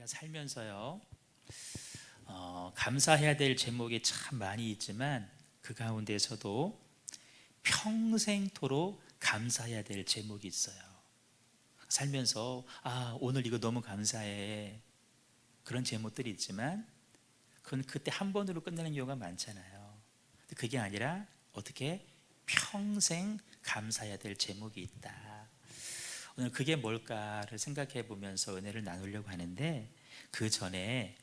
우리가 살면서요, 감사해야 될 제목이 참 많이 있지만 그 가운데서도 평생토록 감사해야 될 제목이 있어요. 살면서 오늘 이거 너무 감사해, 그런 제목들이 있지만 그건 그때 한 번으로 끝내는 경우가 많잖아요. 근데 그게 아니라 어떻게 평생 감사해야 될 제목이 있다. 오늘 그게 뭘까를 생각해 보면서 은혜를 나누려고 하는데, 그 전에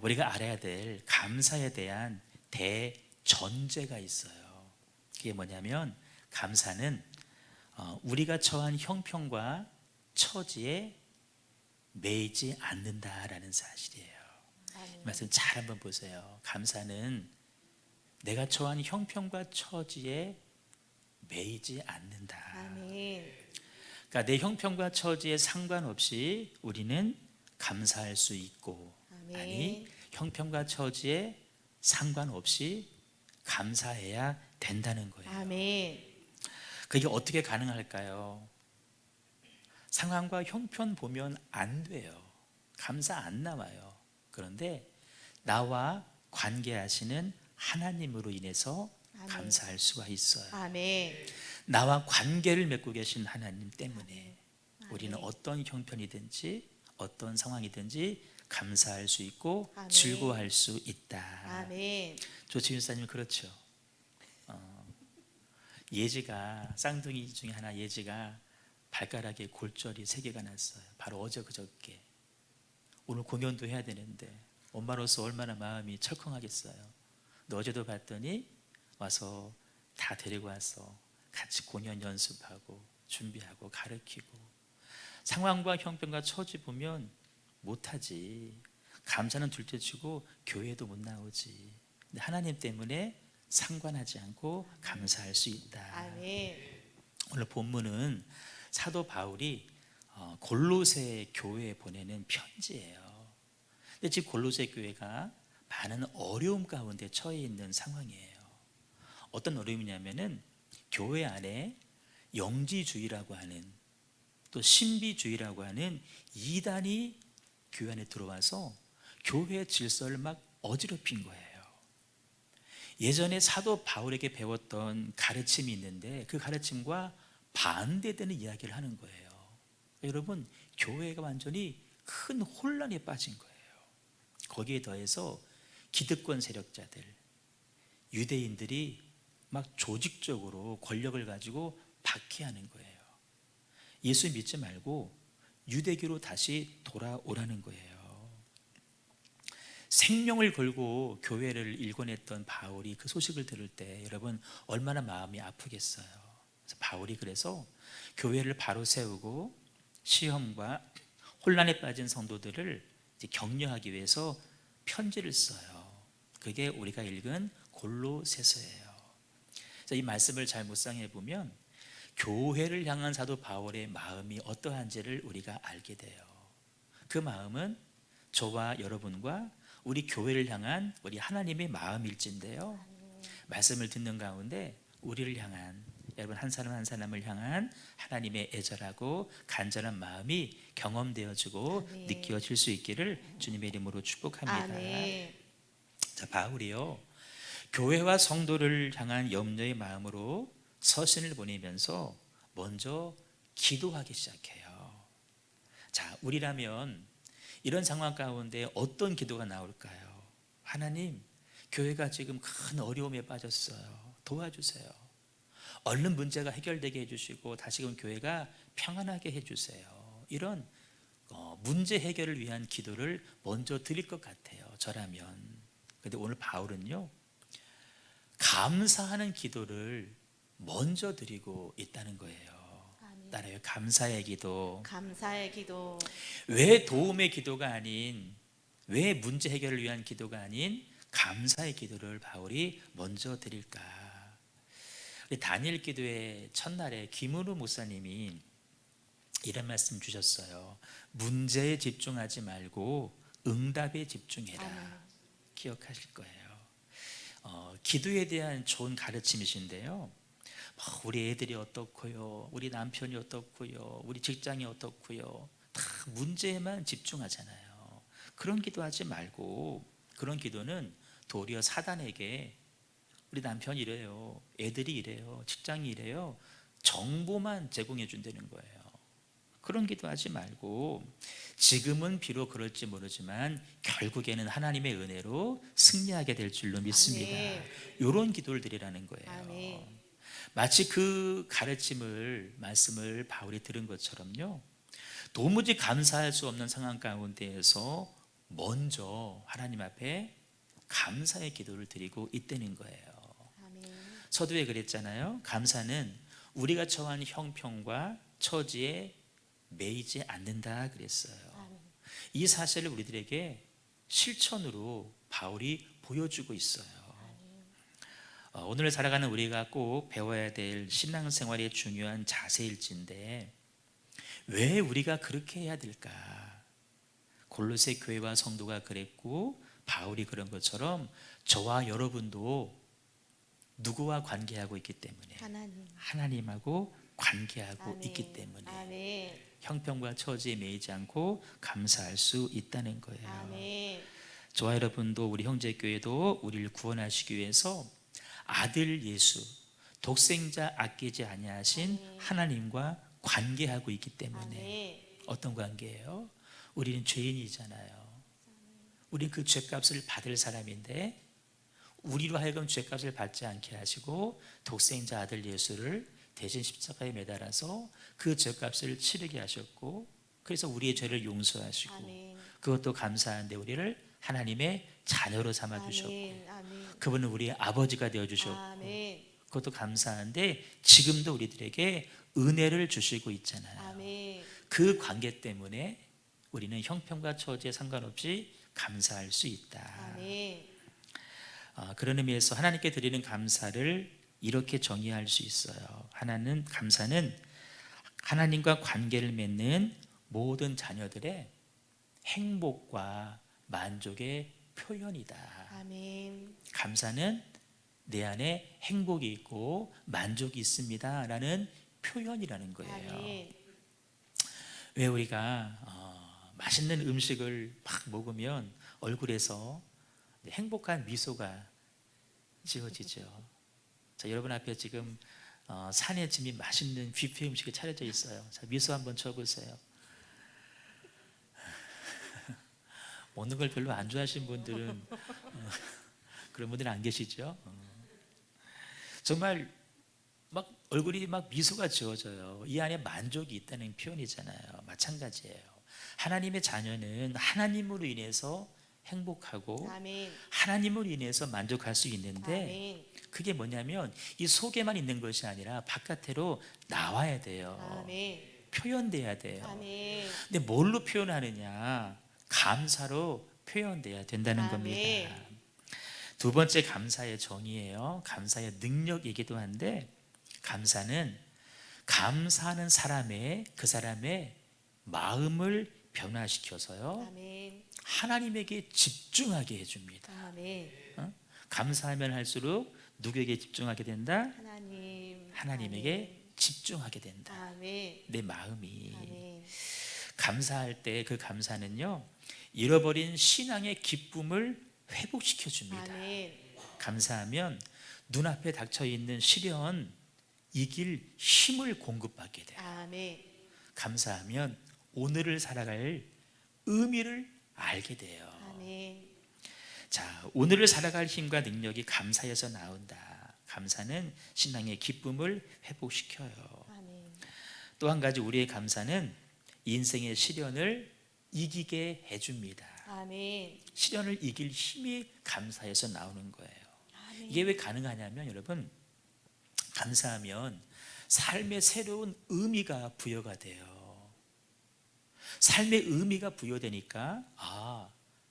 우리가 알아야 될 감사에 대한 대전제가 있어요. 그게 뭐냐면, 감사는 우리가 처한 형편과 처지에 매이지 않는다라는 사실이에요. 이 말씀 잘 한번 보세요. 감사는 내가 처한 형편과 처지에 매이지 않는다. 아멘. 그러니까 내 형편과 처지에 상관없이 우리는 감사할 수 있고, 아멘. 아니 형편과 처지에 상관없이 감사해야 된다는 거예요. 아멘. 그게 어떻게 가능할까요? 상황과 형편 보면 안 돼요. 감사 안 나와요. 그런데 나와 관계하시는 하나님으로 인해서 아멘. 감사할 수가 있어요. 아멘. 나와 관계를 맺고 계신 하나님 때문에 아멘. 우리는 어떤 형편이든지 어떤 상황이든지 감사할 수 있고 아멘. 즐거워할 수 있다. 아멘. 조치윤 사님 그렇죠. 예지가, 쌍둥이 중에 하나 예지가 발가락에 골절이 3개가 났어요. 바로 어제 그저께. 오늘 공연도 해야 되는데 엄마로서 얼마나 마음이 철컹하겠어요. 근데 어제도 봤더니 와서 다 데리고 와서 같이 공연 연습하고 준비하고 가르치고. 상황과 형편과 처지 보면 못하지. 감사는 둘째치고 교회도 못 나오지. 근데 하나님 때문에 상관하지 않고 감사할 수 있다. 아멘. 오늘 본문은 사도 바울이 골로새 교회에 보내는 편지예요. 근데 지금 골로새 교회가 많은 어려움 가운데 처해 있는 상황이에요. 어떤 어려움이냐면은 교회 안에 영지주의라고 하는, 또 신비주의라고 하는 이단이 교회 안에 들어와서 교회 질서를 막 어지럽힌 거예요. 예전에 사도 바울에게 배웠던 가르침이 있는데 그 가르침과 반대되는 이야기를 하는 거예요. 여러분, 교회가 완전히 큰 혼란에 빠진 거예요. 거기에 더해서 기득권 세력자들, 유대인들이 막 조직적으로 권력을 가지고 박해하는 거예요. 예수 믿지 말고 유대교로 다시 돌아오라는 거예요. 생명을 걸고 교회를 일궈냈던 바울이 그 소식을 들을 때 여러분 얼마나 마음이 아프겠어요. 그래서 바울이 그래서 교회를 바로 세우고 시험과 혼란에 빠진 성도들을 격려하기 위해서 편지를 써요. 그게 우리가 읽은 골로새서예요. 이 말씀을 잘 묵상해 보면 교회를 향한 사도 바울의 마음이 어떠한지를 우리가 알게 돼요. 그 마음은 저와 여러분과 우리 교회를 향한 우리 하나님의 마음일진데요, 말씀을 듣는 가운데 우리를 향한, 여러분 한 사람 한 사람을 향한 하나님의 애절하고 간절한 마음이 경험되어지고 아멘. 느껴질 수 있기를 주님의 이름으로 축복합니다. 아멘. 자, 바울이요, 교회와 성도를 향한 염려의 마음으로 서신을 보내면서 먼저 기도하기 시작해요. 자, 우리라면 이런 상황 가운데 어떤 기도가 나올까요? 하나님, 교회가 지금 큰 어려움에 빠졌어요. 도와주세요. 얼른 문제가 해결되게 해주시고 다시금 교회가 평안하게 해주세요. 이런 문제 해결을 위한 기도를 먼저 드릴 것 같아요, 저라면. 그런데 오늘 바울은요, 감사하는 기도를 먼저 드리고 있다는 거예요. 아멘. 따라요. 감사의 기도. 감사의 기도. 왜 도움의 기도가 아닌, 왜 문제 해결을 위한 기도가 아닌 감사의 기도를 바울이 먼저 드릴까? 우리 다니엘 기도의 첫날에 김은우 목사님이 이런 말씀 주셨어요. 문제에 집중하지 말고 응답에 집중해라. 아멘. 기억하실 거예요. 기도에 대한 좋은 가르침이신데요, 우리 애들이 어떻고요, 우리 남편이 어떻고요, 우리 직장이 어떻고요, 다 문제에만 집중하잖아요. 그런 기도하지 말고, 그런 기도는 도리어 사단에게 우리 남편이 이래요, 애들이 이래요, 직장이 이래요, 정보만 제공해 준다는 거예요. 그런 기도하지 말고, 지금은 비록 그럴지 모르지만 결국에는 하나님의 은혜로 승리하게 될 줄로 믿습니다. 아멘. 이런 기도를 드리라는 거예요. 아멘. 마치 그 말씀을 바울이 들은 것처럼요, 도무지 감사할 수 없는 상황 가운데에서 먼저 하나님 앞에 감사의 기도를 드리고 있다는 거예요. 아멘. 서두에 그랬잖아요. 감사는 우리가 처한 형편과 처지에 매이지 않는다 그랬어요. 아멘. 이 사실을 우리들에게 실천으로 바울이 보여주고 있어요. 오늘 살아가는 우리가 꼭 배워야 될 신앙생활의 중요한 자세일진데, 왜 우리가 그렇게 해야 될까? 골로새 교회와 성도가 그랬고 바울이 그런 것처럼 저와 여러분도 누구와 관계하고 있기 때문에, 하나님. 하나님하고 관계하고 아멘. 있기 때문에 아멘. 형편과 처지에 매이지 않고 감사할 수 있다는 거예요. 아멘. 저와 여러분도, 우리 형제교회도 우리를 구원하시기 위해서 아들 예수, 독생자 아끼지 아니하신 아멘. 하나님과 관계하고 있기 때문에. 아멘. 어떤 관계예요? 우리는 죄인이잖아요. 우리는 그 죄값을 받을 사람인데, 우리로 하여금 죄값을 받지 않게 하시고 독생자 아들 예수를 대신 십자가에 매달아서 그 죄값을 치르게 하셨고, 그래서 우리의 죄를 용서하시고, 아멘. 그것도 감사한데 우리를 하나님의 자녀로 삼아 주셨고, 아멘. 아멘. 그분은 우리의 아버지가 되어 주셨고, 아멘. 그것도 감사한데 지금도 우리들에게 은혜를 주시고 있잖아요. 아멘. 그 관계 때문에 우리는 형편과 처지에 상관없이 감사할 수 있다. 아멘. 그런 의미에서 하나님께 드리는 감사를 이렇게 정의할 수 있어요. 감사는 하나님과 관계를 맺는 모든 자녀들의 행복과 만족의 표현이다. 아멘. 감사는 내 안에 행복이 있고 만족이 있습니다 라는 표현이라는 거예요. 아멘. 왜 우리가 맛있는 음식을 막 먹으면 얼굴에서 행복한 미소가 지어지죠. 자, 여러분 앞에 지금 산에 짐이 맛있는 뷔페 음식이 차려져 있어요. 자, 미소 한번 쳐보세요. 먹는 걸 별로 안 좋아하시는 분들은 그런 분들은 안 계시죠? 정말 막 얼굴이 막 미소가 지어져요. 이 안에 만족이 있다는 표현이잖아요. 마찬가지예요. 하나님의 자녀는 하나님으로 인해서 행복하고 아멘. 하나님으로 인해서 만족할 수 있는데, 아멘. 그게 뭐냐면 이 속에만 있는 것이 아니라 바깥으로 나와야 돼요. 아멘. 표현돼야 돼요. 아멘. 근데 뭘로 표현하느냐? 감사로 표현돼야 된다는 아멘. 겁니다. 두 번째 감사의 정의예요. 감사의 능력이기도 한데, 감사는 감사하는 그 사람의 마음을 변화시켜서요, 아멘. 하나님에게 집중하게 해줍니다. 아멘. 감사하면 할수록 누구에게 집중하게 된다? 하나님. 하나님에게 집중하게 된다. 아멘. 내 마음이. 아멘. 감사할 때 그 감사는요, 잃어버린 신앙의 기쁨을 회복시켜 줍니다. 아멘. 감사하면 눈앞에 닥쳐 있는 시련 이길 힘을 공급받게 돼요. 아멘. 감사하면 오늘을 살아갈 의미를 알게 돼요. 아멘. 자, 오늘을 살아갈 힘과 능력이 감사에서 나온다. 감사는 신앙의 기쁨을 회복시켜요. 아멘. 또 한 가지, 우리의 감사는 인생의 시련을 이기게 해줍니다. 아멘. 시련을 이길 힘이 감사에서 나오는 거예요. 아멘. 이게 왜 가능하냐면, 여러분, 감사하면 삶의 새로운 의미가 부여가 돼요. 삶의 의미가 부여되니까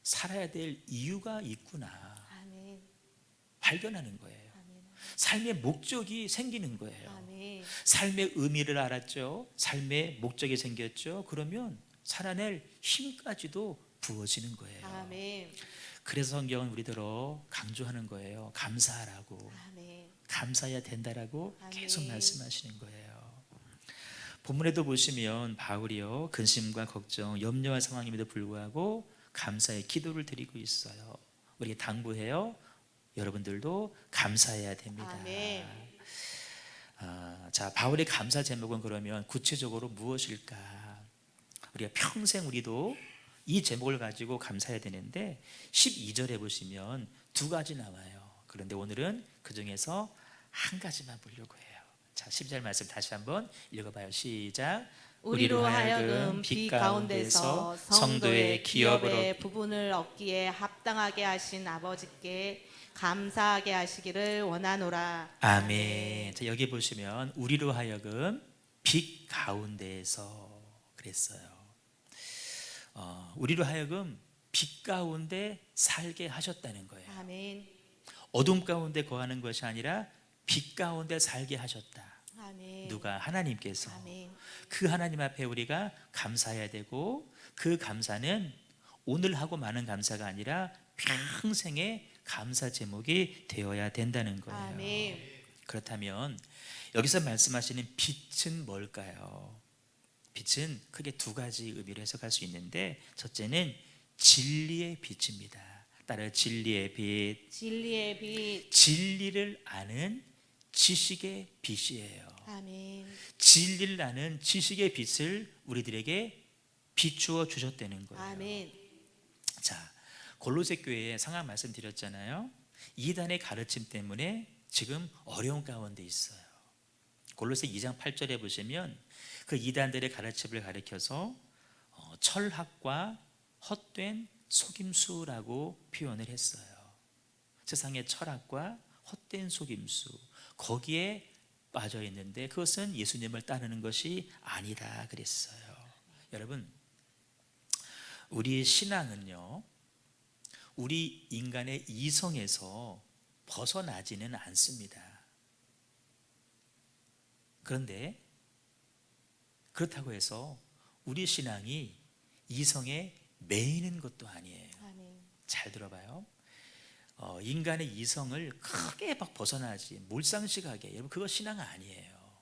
살아야 될 이유가 있구나 아멘. 발견하는 거예요. 아멘. 삶의 목적이 생기는 거예요. 아멘. 삶의 의미를 알았죠. 삶의 목적이 생겼죠. 그러면 살아낼 힘까지도 부어지는 거예요. 아멘. 그래서 성경은 우리더러 강조하는 거예요. 감사하라고. 아멘. 감사해야 된다라고 아멘. 계속 말씀하시는 거예요. 본문에도 보시면 바울이요, 근심과 걱정, 염려할 상황임에도 불구하고 감사의 기도를 드리고 있어요. 우리 당부해요. 여러분들도 감사해야 됩니다. 아멘. 자, 바울의 감사 제목은 그러면 구체적으로 무엇일까? 우리가 평생 우리도 이 제목을 가지고 감사해야 되는데 12절에 보시면 두 가지 나와요. 그런데 오늘은 그 중에서 한 가지만 보려고 해요. 자, 10절 말씀 다시 한번 읽어봐요. 시작. 우리로 하여금 빛 가운데서 성도의 기업의 부분을 얻기에 합당하게 하신 아버지께 감사하게 하시기를 원하노라. 아멘. 자, 여기 보시면 우리로 하여금 빛 가운데에서 그랬어요. 우리로 하여금 빛 가운데 살게 하셨다는 거예요. 아멘. 어둠 가운데 거하는 것이 아니라 빛 가운데 살게 하셨다. 아멘. 누가? 하나님께서. 아멘. 그 하나님 앞에 우리가 감사해야 되고, 그 감사는 오늘 하고 마는 감사가 아니라 평생의 감사 제목이 되어야 된다는 거예요. 아멘. 그렇다면 여기서 말씀하시는 빛은 뭘까요? 빛은 크게 두 가지 의미로 해석할 수 있는데, 첫째는 진리의 빛입니다. 따라 진리의 빛. 진리의 빛. 진리를 아는 지식의 빛이에요. 아멘. 진리를 아는 지식의 빛을 우리들에게 비추어 주셨다는 거예요. 아멘. 자, 골로새 교회에 상황 말씀드렸잖아요. 이단의 가르침 때문에 지금 어려운 가운데 있어요. 골로새 2장 8절에 보시면 그 이단들의 가르침을 가리켜서 철학과 헛된 속임수라고 표현을 했어요. 세상의 철학과 헛된 속임수, 거기에 빠져 있는데 그것은 예수님을 따르는 것이 아니다 그랬어요. 여러분, 우리 신앙은요, 우리 인간의 이성에서 벗어나지는 않습니다. 그런데 그렇다고 해서 우리 신앙이 이성에 매이는 것도 아니에요. 아멘. 잘 들어봐요. 인간의 이성을 크게 막 벗어나지, 몰상식하게, 여러분 그거 신앙 아니에요.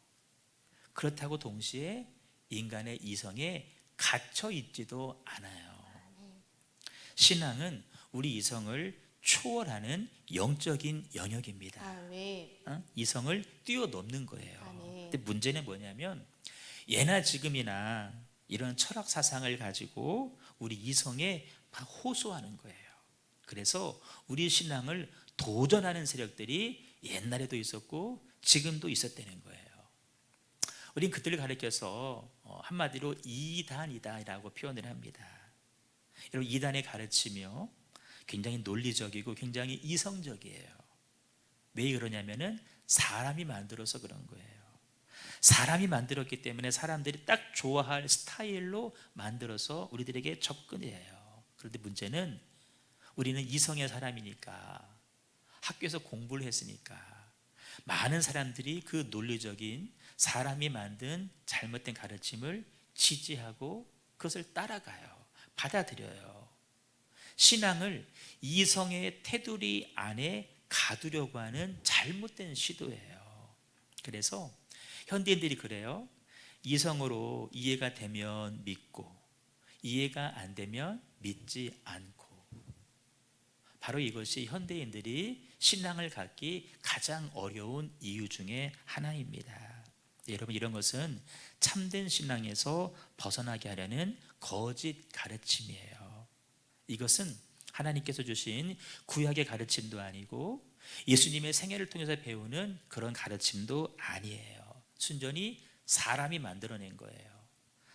그렇다고 동시에 인간의 이성에 갇혀 있지도 않아요. 신앙은 우리 이성을 초월하는 영적인 영역입니다. 아멘. 이성을 뛰어넘는 거예요. 아멘. 근데 문제는 뭐냐면 예나 지금이나 이런 철학 사상을 가지고 우리 이성에 막 호소하는 거예요. 그래서 우리 신앙을 도전하는 세력들이 옛날에도 있었고 지금도 있었다는 거예요. 우린 그들을 가리켜서 한마디로 이단이다라고 표현을 합니다. 여러분, 이단의 가르치며 굉장히 논리적이고 굉장히 이성적이에요. 왜 그러냐면은 사람이 만들어서 그런 거예요. 사람이 만들었기 때문에 사람들이 딱 좋아할 스타일로 만들어서 우리들에게 접근해요. 그런데 문제는 우리는 이성의 사람이니까, 학교에서 공부를 했으니까 많은 사람들이 그 논리적인 사람이 만든 잘못된 가르침을 지지하고 그것을 따라가요. 받아들여요. 신앙을 이성의 테두리 안에 가두려고 하는 잘못된 시도예요. 그래서 현대인들이 그래요. 이성으로 이해가 되면 믿고 이해가 안 되면 믿지 않고. 바로 이것이 현대인들이 신앙을 갖기 가장 어려운 이유 중에 하나입니다. 여러분, 이런 것은 참된 신앙에서 벗어나게 하려는 거짓 가르침이에요. 이것은 하나님께서 주신 구약의 가르침도 아니고 예수님의 생애를 통해서 배우는 그런 가르침도 아니에요. 순전히 사람이 만들어낸 거예요.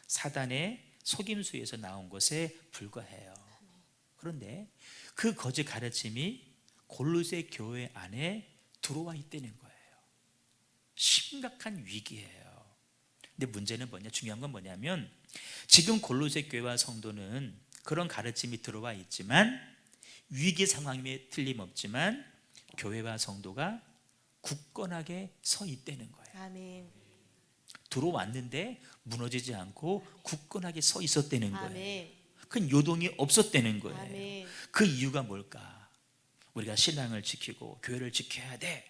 사단의 속임수에서 나온 것에 불과해요. 그런데 그 거짓 가르침이 골로새 교회 안에 들어와 있다는 거예요. 심각한 위기예요. 근데 문제는 뭐냐? 중요한 건 뭐냐면 지금 골로새 교회와 성도는 그런 가르침이 들어와 있지만 위기 상황임에 틀림없지만 교회와 성도가 굳건하게 서 있다는 거예요. 아멘. 들어왔는데 무너지지 않고 굳건하게 서 있었다는 거예요. 아멘. 큰 요동이 없었다는 거예요. 아멘. 그 이유가 뭘까? 우리가 신앙을 지키고 교회를 지켜야 돼.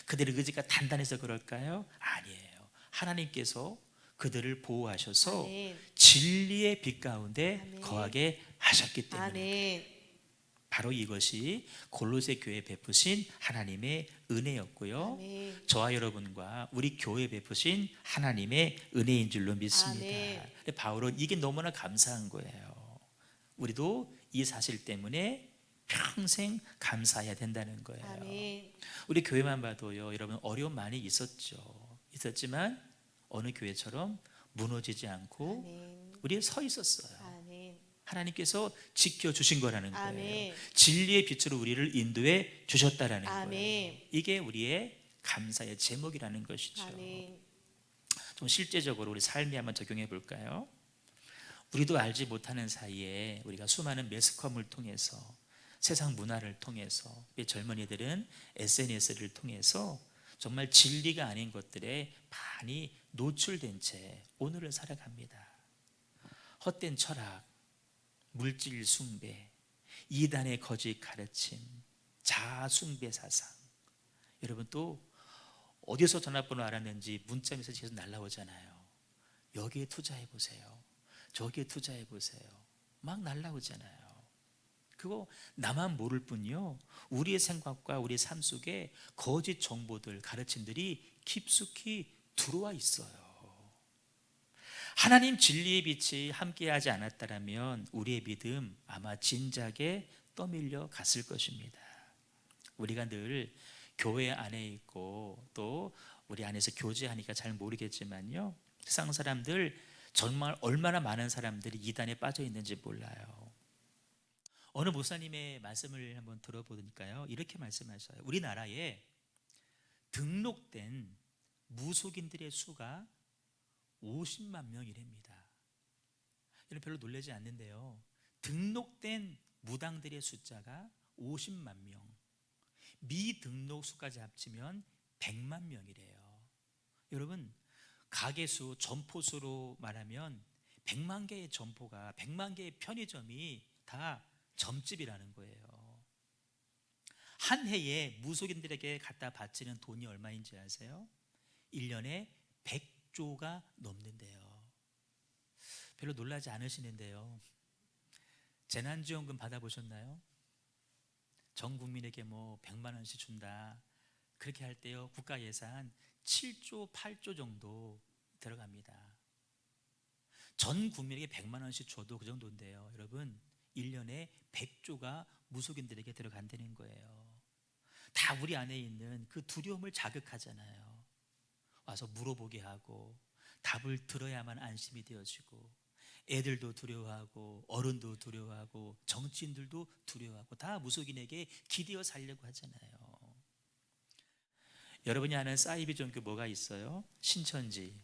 그들의 의지가 단단해서 그럴까요? 아니에요. 하나님께서 그들을 보호하셔서 아멘. 진리의 빛 가운데 아멘. 거하게 하셨기 때문에 아멘. 바로 이것이 골로새 교회에 베푸신 하나님의 은혜였고요. 아멘. 저와 여러분과 우리 교회에 베푸신 하나님의 은혜인 줄로 믿습니다. 아멘. 근데 바울은 이게 너무나 감사한 거예요. 우리도 이 사실 때문에 평생 감사해야 된다는 거예요. 아멘. 우리 교회만 봐도요, 여러분 어려움 많이 있었지만 어느 교회처럼 무너지지 않고 아멘. 우리 서 있었어요. 아멘. 하나님께서 지켜주신 거라는 거예요. 아멘. 진리의 빛으로 우리를 인도해 주셨다라는 아멘. 거예요. 이게 우리의 감사의 제목이라는 것이죠. 아멘. 좀 실제적으로 우리 삶에 한번 적용해 볼까요? 우리도 알지 못하는 사이에 우리가 수많은 매스컴을 통해서 세상 문화를 통해서 우리 젊은이들은 SNS를 통해서 정말 진리가 아닌 것들에 많이 노출된 채 오늘을 살아갑니다. 헛된 철학, 물질 숭배, 이단의 거짓 가르침, 자아 숭배 사상. 여러분 또 어디서 전화번호 알았는지 문자 메시지 계속 날라오잖아요. 여기에 투자해 보세요. 저기에 투자해 보세요. 막 날라오잖아요. 그거 나만 모를 뿐이요, 우리의 생각과 우리의 삶 속에 거짓 정보들, 가르침들이 깊숙이 들어와 있어요. 하나님 진리의 빛이 함께하지 않았다면 우리의 믿음 아마 진작에 떠밀려 갔을 것입니다. 우리가 늘 교회 안에 있고 또 우리 안에서 교제하니까 잘 모르겠지만요, 세상 사람들 정말 얼마나 많은 사람들이 이단에 빠져 있는지 몰라요. 어느 목사님의 말씀을 한번 들어보니까요, 이렇게 말씀하셔요. 우리나라에 등록된 무속인들의 수가 50만 명이랍니다. 이런 별로 놀라지 않는데요, 등록된 무당들의 숫자가 50만 명, 미등록 수까지 합치면 100만 명이래요. 여러분, 가게수, 점포수로 말하면 100만 개의 점포가, 100만 개의 편의점이 다 점집이라는 거예요. 한 해에 무속인들에게 갖다 바치는 돈이 얼마인지 아세요? 1년에 100조가 넘는데요. 별로 놀라지 않으시는데요, 재난지원금 받아보셨나요? 전 국민에게 뭐 100만 원씩 준다 그렇게 할 때요, 국가 예산 7조 8조 정도 들어갑니다. 전 국민에게 100만 원씩 줘도 그 정도인데요, 여러분 1년에 100조가 무속인들에게 들어간다는 거예요. 다 우리 안에 있는 그 두려움을 자극하잖아요. 와서 물어보게 하고 답을 들어야만 안심이 되어지고, 애들도 두려워하고 어른도 두려워하고 정치인들도 두려워하고 다 무속인에게 기대어 살려고 하잖아요. 여러분이 아는 사이비 종교 뭐가 있어요? 신천지,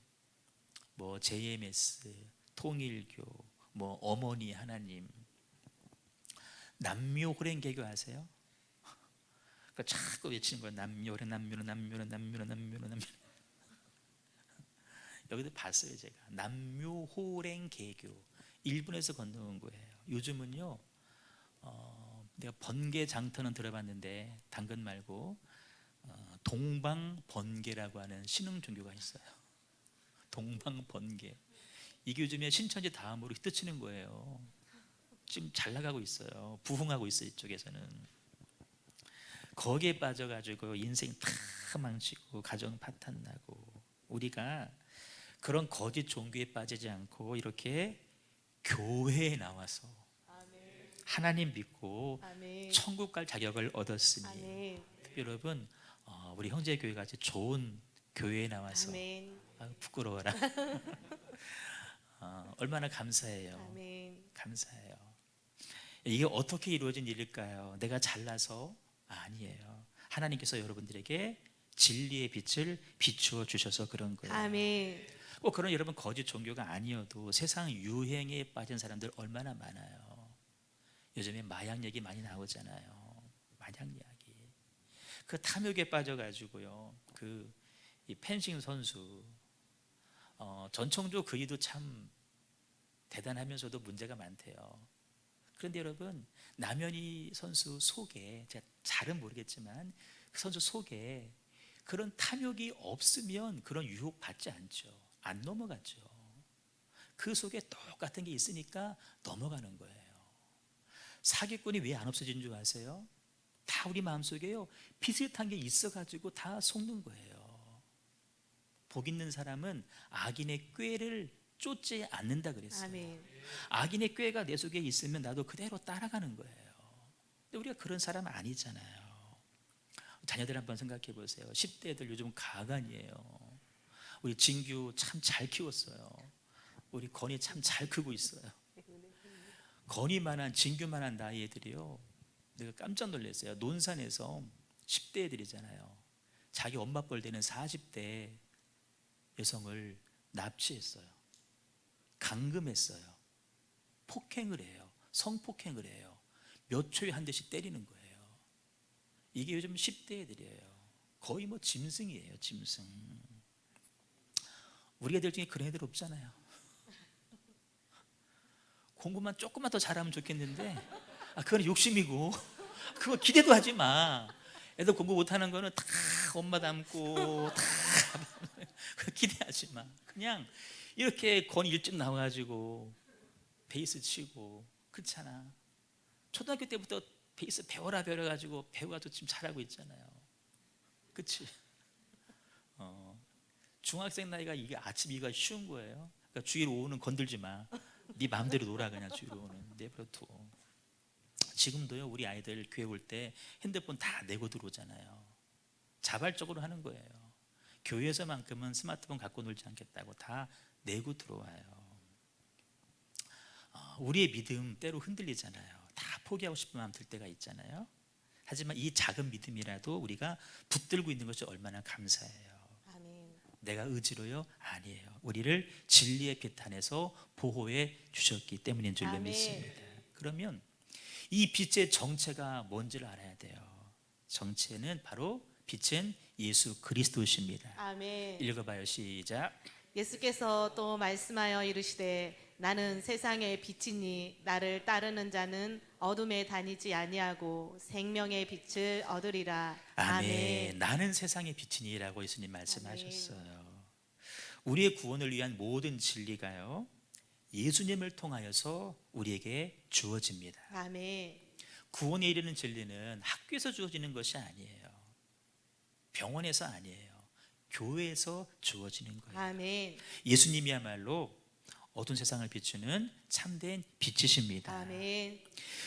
뭐 JMS, 통일교, 뭐 어머니 하나님, 남묘호랭개교 아세요? 그러니까 자꾸 외치는 거예요. 남묘호랭, 남묘는 남묘는 남묘는 남묘는 남묘. 여기도 봤어요 제가. 남묘호랭개교, 일본에서 건너온 거예요. 요즘은요, 내가 번개장터는 들어봤는데 당근 말고 동방번개라고 하는 신흥 종교가 있어요. 동방번개. 이게 요즘에 신천지 다음으로 히트치는 거예요. 지금 잘 나가고 있어요. 부흥하고 있어요. 이쪽에서는. 거기에 빠져가지고 인생 다 망치고 가정 파탄나고, 우리가 그런 거짓 종교에 빠지지 않고 이렇게 교회에 나와서 하나님 믿고 아멘. 천국 갈 자격을 얻었으니, 아멘. 여러분 우리 형제 교회 같이 좋은 교회에 나와서, 아멘. 부끄러워라. 얼마나 감사해요. 아멘. 감사해요. 이게 어떻게 이루어진 일일까요? 내가 잘나서? 아니에요. 하나님께서 여러분들에게 진리의 빛을 비추어 주셔서 그런 거예요. 아멘. 꼭 그런 여러분 거짓 종교가 아니어도 세상 유행에 빠진 사람들 얼마나 많아요. 요즘에 마약 얘기 많이 나오잖아요. 마약 이야기. 그 탐욕에 빠져가지고요, 이 펜싱 선수, 전청조 그이도 참 대단하면서도 문제가 많대요. 그런데 여러분, 남현희 선수 속에, 제가 잘은 모르겠지만 그 선수 속에 그런 탐욕이 없으면 그런 유혹 받지 않죠. 안 넘어갔죠. 그 속에 똑같은 게 있으니까 넘어가는 거예요. 사기꾼이 왜 안 없어진 줄 아세요? 다 우리 마음속에요 비슷한 게 있어가지고 다 속는 거예요. 복 있는 사람은 악인의 꾀를 쫓지 않는다 그랬어요. 아멘. 악인의 꾀가 내 속에 있으면 나도 그대로 따라가는 거예요. 근데 우리가 그런 사람은 아니잖아요. 자녀들 한번 생각해 보세요. 10대들 요즘 가관이에요. 우리 진규 참 잘 키웠어요. 우리 건이 참 잘 크고 있어요. 건이만한 진규만한 나이 애들이요, 내가 깜짝 놀랐어요. 논산에서 10대 애들이잖아요. 자기 엄마 뻘 되는 40대 여성을 납치했어요. 감금했어요. 폭행을 해요. 성폭행을 해요. 몇 초에 한 대씩 때리는 거예요. 이게 요즘 10대 애들이에요. 거의 뭐 짐승이에요, 짐승. 우리 애들 중에 그런 애들 없잖아요. 공부만 조금만 더 잘하면 좋겠는데, 그건 욕심이고 그거 기대도 하지 마. 애들 공부 못하는 거는 다 엄마 닮고 다 기대하지 마. 그냥 이렇게 건 일찍 나와가지고 베이스 치고, 그렇잖아. 초등학교 때부터 베이스 배워라 배워가지고 배워가지고 지금 잘하고 있잖아요. 그렇지? 중학생 나이가 이게 아침 이가 쉬운 거예요. 그러니까 주일 오후는 건들지 마. 네 마음대로 놀아. 그냥 주일 오후는 내버려 둬. 지금도요 우리 아이들 교회 올 때 핸드폰 다 내고 들어오잖아요. 자발적으로 하는 거예요. 교회에서만큼은 스마트폰 갖고 놀지 않겠다고 다 내고 들어와요. 우리의 믿음 때로 흔들리잖아요. 다 포기하고 싶은 마음 들 때가 있잖아요. 하지만 이 작은 믿음이라도 우리가 붙들고 있는 것이 얼마나 감사해요. 아멘. 내가 의지로요? 아니에요. 우리를 진리의 빛 안에서 보호해 주셨기 때문인 줄로 아멘. 믿습니다. 그러면 이 빛의 정체가 뭔지를 알아야 돼요. 정체는 바로 빛은 예수 그리스도십니다. 아멘. 읽어봐요. 시작. 예수께서 또 말씀하여 이르시되 나는 세상의 빛이니 나를 따르는 자는 어둠에 다니지 아니하고 생명의 빛을 얻으리라. 아멘. 나는 세상의 빛이니라고 예수님 말씀하셨어요. 우리의 구원을 위한 모든 진리가요 예수님을 통하여서 우리에게 주어집니다. 아멘. 구원에 이르는 진리는 학교에서 주어지는 것이 아니에요. 병원에서 아니에요. 교회에서 주어지는 거예요. 아멘. 예수님이야말로 어두운 세상을 비추는 참된 빛이십니다. 아멘.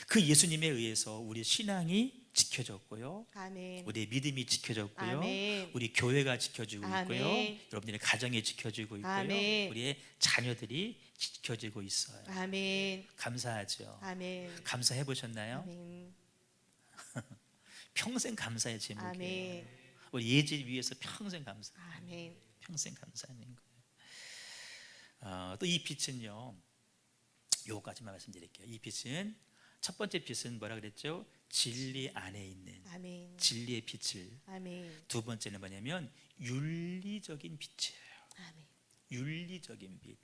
그 예수님에 의해서 우리 신앙이 지켜졌고요, 아멘. 우리의 믿음이 지켜졌고요, 아멘. 우리 교회가 지켜지고 있고요, 아멘. 여러분들의 가정이 지켜지고 있고요, 아멘. 우리의 자녀들이 지켜지고 있어요. 아멘. 감사하죠. 아멘. 감사해 보셨나요? 아멘. 평생 감사의 제목이에요. 아멘. 우리 예지 위해서 평생 감사. 아멘. 평생 감사하는 거예요. 또 이 빛은요, 요거까지만 말씀드릴게요. 이 빛은 첫 번째 빛은 뭐라 그랬죠? 진리 안에 있는 아멘. 진리의 빛을. 아멘. 두 번째는 뭐냐면 윤리적인 빛이에요. 아멘. 윤리적인 빛.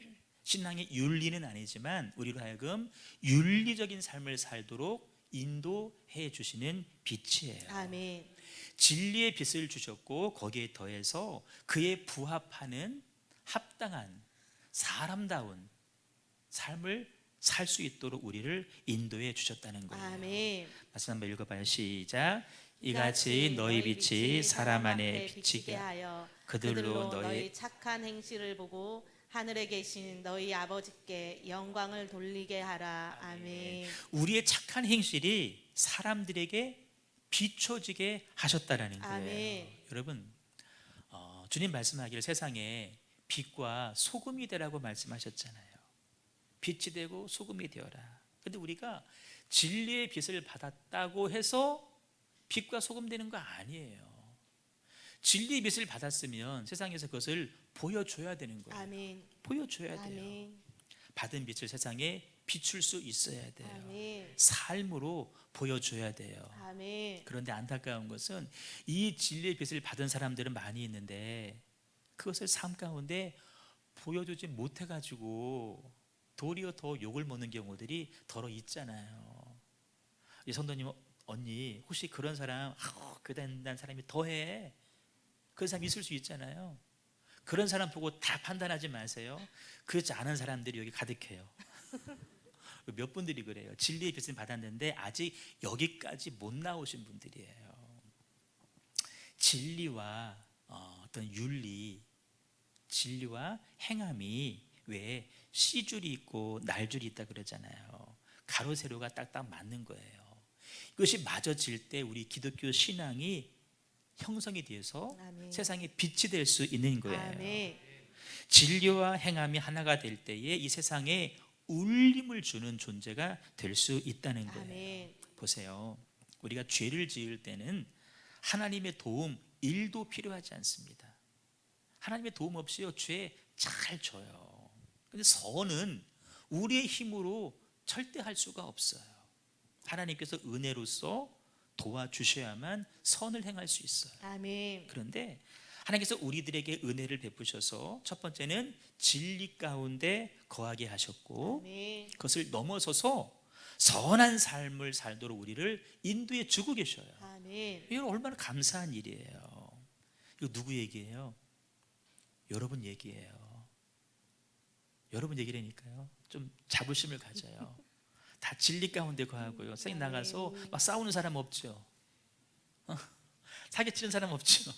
신앙의 윤리는 아니지만 우리로 하여금 윤리적인 삶을 살도록 인도해 주시는 빛이에요. 아멘. 진리의 빛을 주셨고 거기에 더해서 그에 부합하는 합당한 사람다운 삶을 살 수 있도록 우리를 인도해 주셨다는 거예요. 아멘. 말씀 한번 읽어봐요. 시작. 이같이 너희 빛이 사람 안에 비치게 하여 그들로 너희 착한 행실을 보고 하늘에 계신 너희 아버지께 영광을 돌리게 하라. 아멘. 우리의 착한 행실이 사람들에게 비춰지게 하셨다라는 거예요. 아멘. 여러분, 주님 말씀하기를 세상에 빛과 소금이 되라고 말씀하셨잖아요. 빛이 되고 소금이 되어라. 근데 우리가 진리의 빛을 받았다고 해서 빛과 소금 되는 거 아니에요. 진리의 빛을 받았으면 세상에서 그것을 보여줘야 되는 거예요. 아멘. 보여줘야 돼요. 아멘. 받은 빛을 세상에 비출 수 있어야 돼요. 아멘. 삶으로 보여줘야 돼요. 아멘. 그런데 안타까운 것은 이 진리의 빛을 받은 사람들은 많이 있는데 그것을 삶 가운데 보여주지 못해가지고 도리어 더 욕을 먹는 경우들이 더러 있잖아요. 이 성도님 언니 혹시 그런 사람 교회 다닌다는 사람이 더해 그런 사람 있을 수 있잖아요. 그런 사람 보고 다 판단하지 마세요. 그렇지 않은 사람들이 여기 가득해요. 몇 분들이 그래요. 진리의 빛을 받았는데 아직 여기까지 못 나오신 분들이에요. 진리와 어떤 윤리, 진리와 행함이 왜 씨줄이 있고 날줄이 있다 그러잖아요. 가로 세로가 딱딱 맞는 거예요. 이것이 맞아질 때 우리 기독교 신앙이 형성이 되어서 아멘. 세상에 빛이 될 수 있는 거예요. 아멘. 진리와 행함이 하나가 될 때에 이 세상에 울림을 주는 존재가 될 수 있다는 거예요. 아멘. 보세요. 우리가 죄를 지을 때는 하나님의 도움 1도 필요하지 않습니다. 하나님의 도움 없이요 죄 잘 져요. 근데 선은 우리의 힘으로 절대 할 수가 없어요. 하나님께서 은혜로서 도와주셔야만 선을 행할 수 있어요. 아멘. 그런데 하나님께서 우리들에게 은혜를 베푸셔서 첫 번째는 진리 가운데 거하게 하셨고 아멘. 그것을 넘어서서 선한 삶을 살도록 우리를 인도해 주고 계셔요. 아멘. 이건 얼마나 감사한 일이에요. 이거 누구 얘기예요? 여러분 얘기예요. 여러분 얘기라니까요. 좀 자부심을 가져요. 다 진리 가운데 거하고요. 세상 나가서 막 싸우는 사람 없죠. 사기치는 사람 없죠.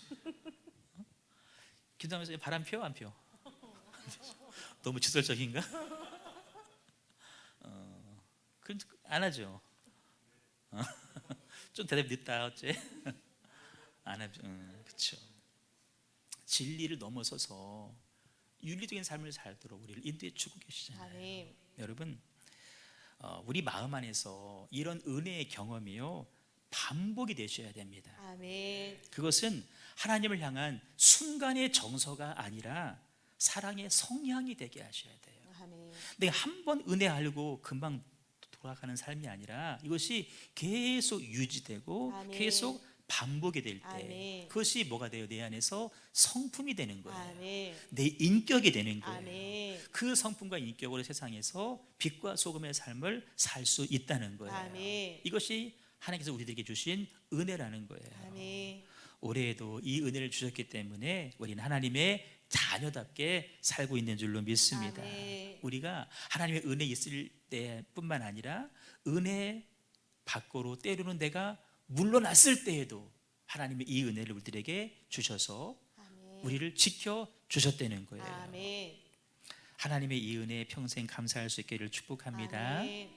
기도하면서 바람 펴 안 펴? 너무 직설적인가? 그런 안 하죠. 좀 대답 늦다 어째? 안 하죠. 그렇죠. 진리를 넘어서서 윤리적인 삶을 살도록 우리를 인도해 주고 계시잖아요. 아멘. 여러분, 우리 마음 안에서 이런 은혜의 경험이요 반복이 되셔야 됩니다. 아멘. 그것은 하나님을 향한 순간의 정서가 아니라 사랑의 성향이 되게 하셔야 돼요. 아멘. 내가 한 번 은혜 알고 금방 돌아가는 삶이 아니라 이것이 계속 유지되고 아멘. 계속 반복이 될 때 아멘. 그것이 뭐가 돼요? 내 안에서 성품이 되는 거예요. 아멘. 내 인격이 되는 거예요. 아멘. 그 성품과 인격으로 세상에서 빛과 소금의 삶을 살 수 있다는 거예요. 아멘. 이것이 하나님께서 우리들에게 주신 은혜라는 거예요. 아멘. 올해에도 이 은혜를 주셨기 때문에 우리는 하나님의 자녀답게 살고 있는 줄로 믿습니다. 아멘. 우리가 하나님의 은혜 있을 때뿐만 아니라 은혜 밖으로 때로는 내가 물러났을 때에도 하나님의 이 은혜를 우리들에게 주셔서 아멘. 우리를 지켜 주셨다는 거예요. 아멘. 하나님의 이 은혜에 평생 감사할 수 있기를 축복합니다. 아멘.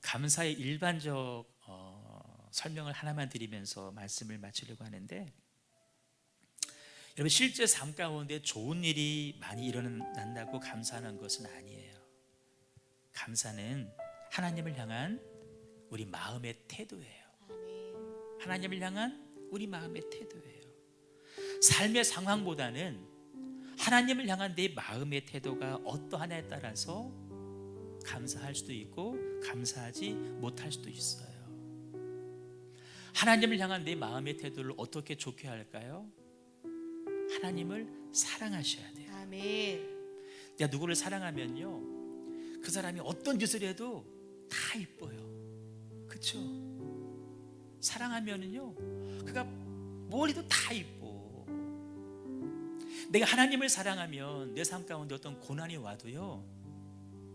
감사의 일반적 설명을 하나만 드리면서 말씀을 마치려고 하는데, 여러분 실제 삶 가운데 좋은 일이 많이 일어난다고 감사하는 것은 아니에요. 감사는 하나님을 향한 우리 마음의 태도예요. 아멘. 하나님을 향한 우리 마음의 태도예요. 삶의 상황보다는 하나님을 향한 내 마음의 태도가 어떠하냐에 따라서 감사할 수도 있고 감사하지 못할 수도 있어요. 하나님을 향한 내 마음의 태도를 어떻게 좋게 할까요? 하나님을 사랑하셔야 돼요. 아멘. 내가 누구를 사랑하면요 그 사람이 어떤 짓을 해도 다 이뻐요. 그렇죠? 사랑하면은요 그가 뭘 해도 다 이뻐. 내가 하나님을 사랑하면 내 삶 가운데 어떤 고난이 와도요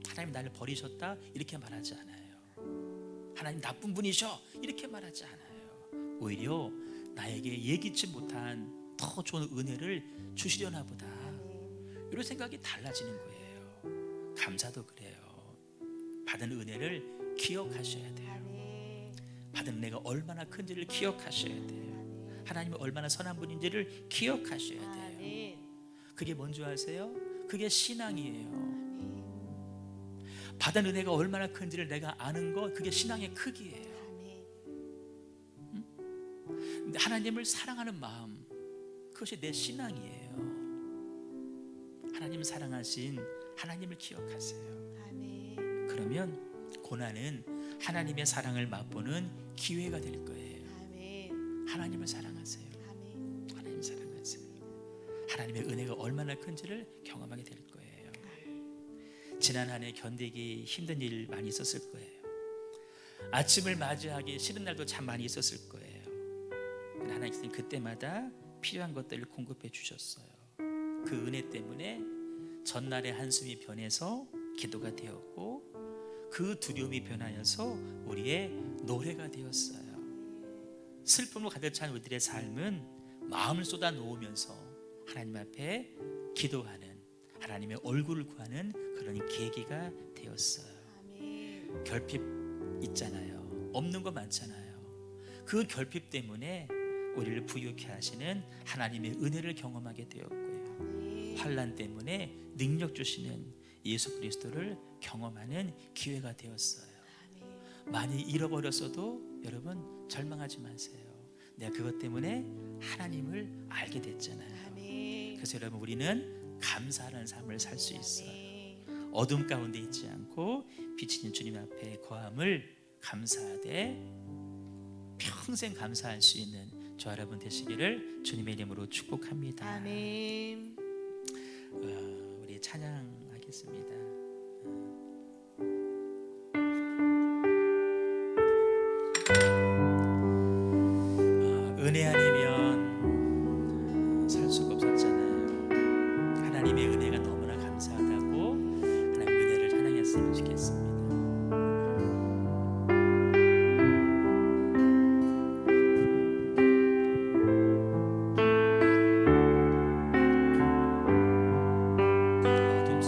하나님 나를 버리셨다 이렇게 말하지 않아요. 하나님 나쁜 분이셔 이렇게 말하지 않아요. 오히려 나에게 예기치 못한 더 좋은 은혜를 주시려나 보다 이런 생각이 달라지는 거예요. 감사도 그래요. 받은 은혜를 기억하셔야 돼요. 아멘. 받은 은혜가 얼마나 큰지를 기억하셔야 돼요. 하나님이 얼마나 선한 분인지를 기억하셔야 돼요. 아멘. 그게 뭔지 아세요? 그게 신앙이에요. 받은 은혜가 얼마나 큰지를 내가 아는 것, 그게 신앙의 크기예요. 아멘. 근데 하나님을 사랑하는 마음, 그것이 내 신앙이에요. 하나님 사랑하신 하나님을 기억하세요. 아멘. 그러면 고난은 하나님의 사랑을 맛보는 기회가 될 거예요. 아멘. 하나님을 사랑하세요. 아멘. 하나님 사랑하세요. 하나님의 은혜가 얼마나 큰지를 경험하게 될 거예요. 지난 한 해 견디기 힘든 일 많이 있었을 거예요. 아침을 맞이하기 싫은 날도 참 많이 있었을 거예요. 하나님께서는 그때마다 필요한 것들을 공급해 주셨어요. 그 은혜 때문에 전날의 한숨이 변해서 기도가 되었고, 그 두려움이 변하여서 우리의 노래가 되었어요. 슬픔으로 가득 찬 우리들의 삶은 마음을 쏟아 놓으면서 하나님 앞에 기도하는, 하나님의 얼굴을 구하는 그런 계기가 되었어요. 아멘. 결핍 있잖아요. 없는 거 많잖아요. 그 결핍 때문에 우리를 부유케 하시는 하나님의 은혜를 경험하게 되었고요. 아멘. 환난 때문에 능력 주시는 예수 그리스도를 경험하는 기회가 되었어요. 아멘. 많이 잃어버렸어도 여러분 절망하지 마세요. 내가 그것 때문에 하나님을 알게 됐잖아요. 아멘. 그래서 여러분, 우리는 감사하는 삶을 살 수 있어요. 아멘. 어둠 가운데 있지 않고 빛인 주님 앞에 거함을 감사하되 평생 감사할 수 있는 저 여러분 되시기를 주님의 이름으로 축복합니다. 아멘. 우리 찬양하겠습니다. 은혜 아니면 살 수가 없었잖아요. 하나님의 은혜가 너무나 감사하다고 하나님의 은혜를 찬양했으면 좋겠습니다. 어둠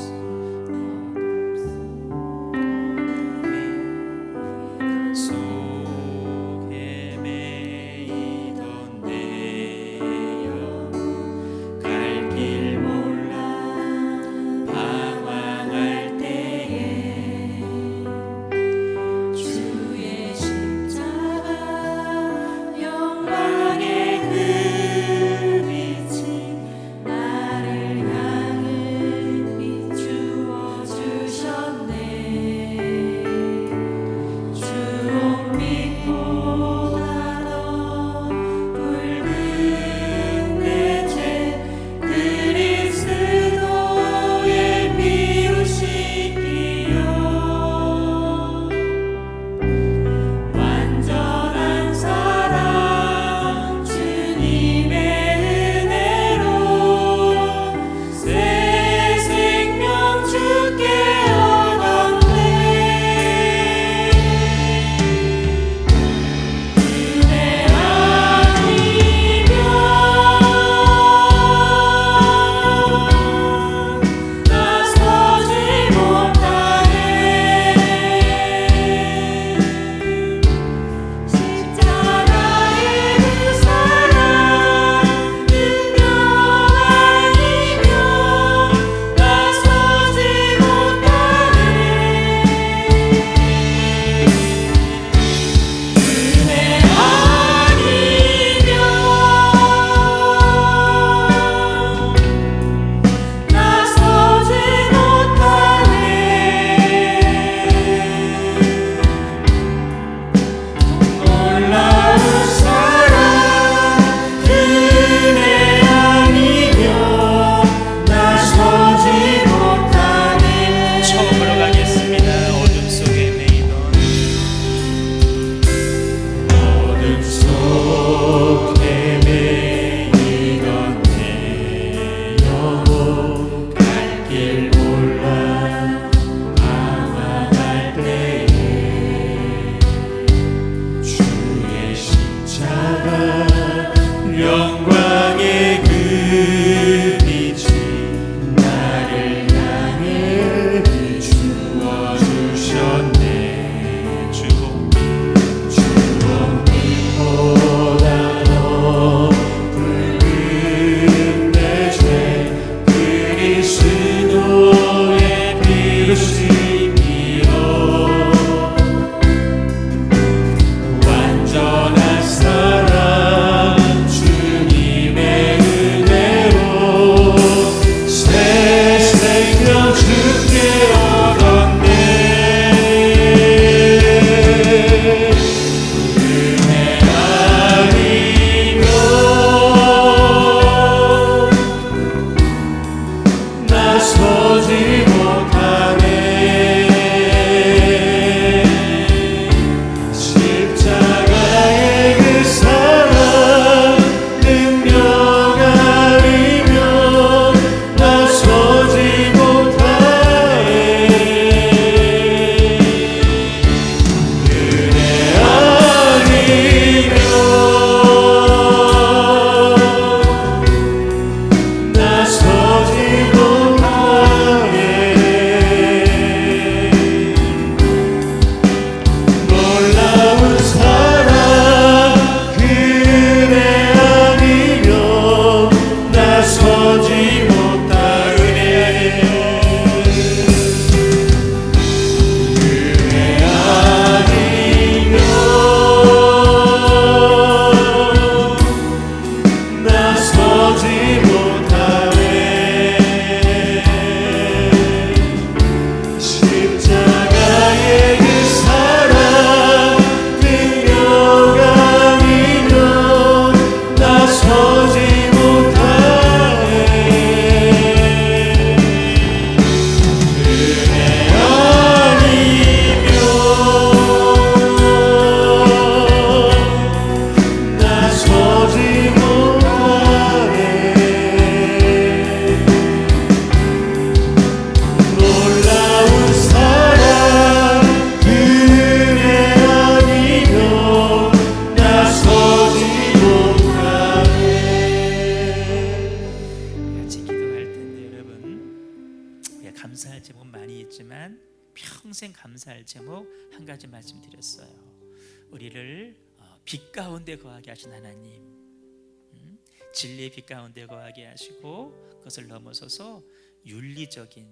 감사할 제목은 많이 있지만 평생 감사할 제목 한 가지 말씀드렸어요. 우리를 빛 가운데 거하게 하신 하나님, 진리의 빛 가운데 거하게 하시고 그것을 넘어서서 윤리적인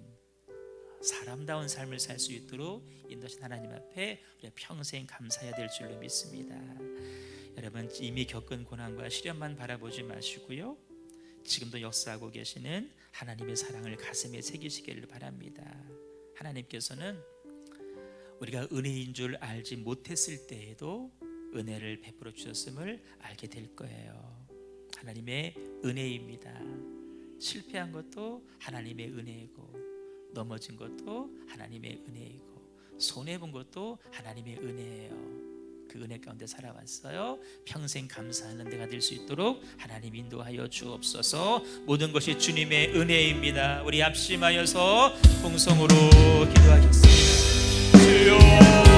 사람다운 삶을 살 수 있도록 인도하신 하나님 앞에 우리가 평생 감사해야 될 줄로 믿습니다. 여러분, 이미 겪은 고난과 시련만 바라보지 마시고요, 지금도 역사하고 계시는 하나님의 사랑을 가슴에 새기시기를 바랍니다. 하나님께서는 우리가 은혜인 줄 알지 못했을 때에도 은혜를 베풀어 주셨음을 알게 될 거예요. 하나님의 은혜입니다. 실패한 것도 하나님의 은혜이고, 넘어진 것도 하나님의 은혜이고, 손해본 것도 하나님의 은혜예요. 그 은혜 가운데 살아왔어요. 평생 감사하는 데가 될 수 있도록 하나님 인도하여 주옵소서. 모든 것이 주님의 은혜입니다. 우리 합심하여서 통성으로 기도하겠습니다. 주여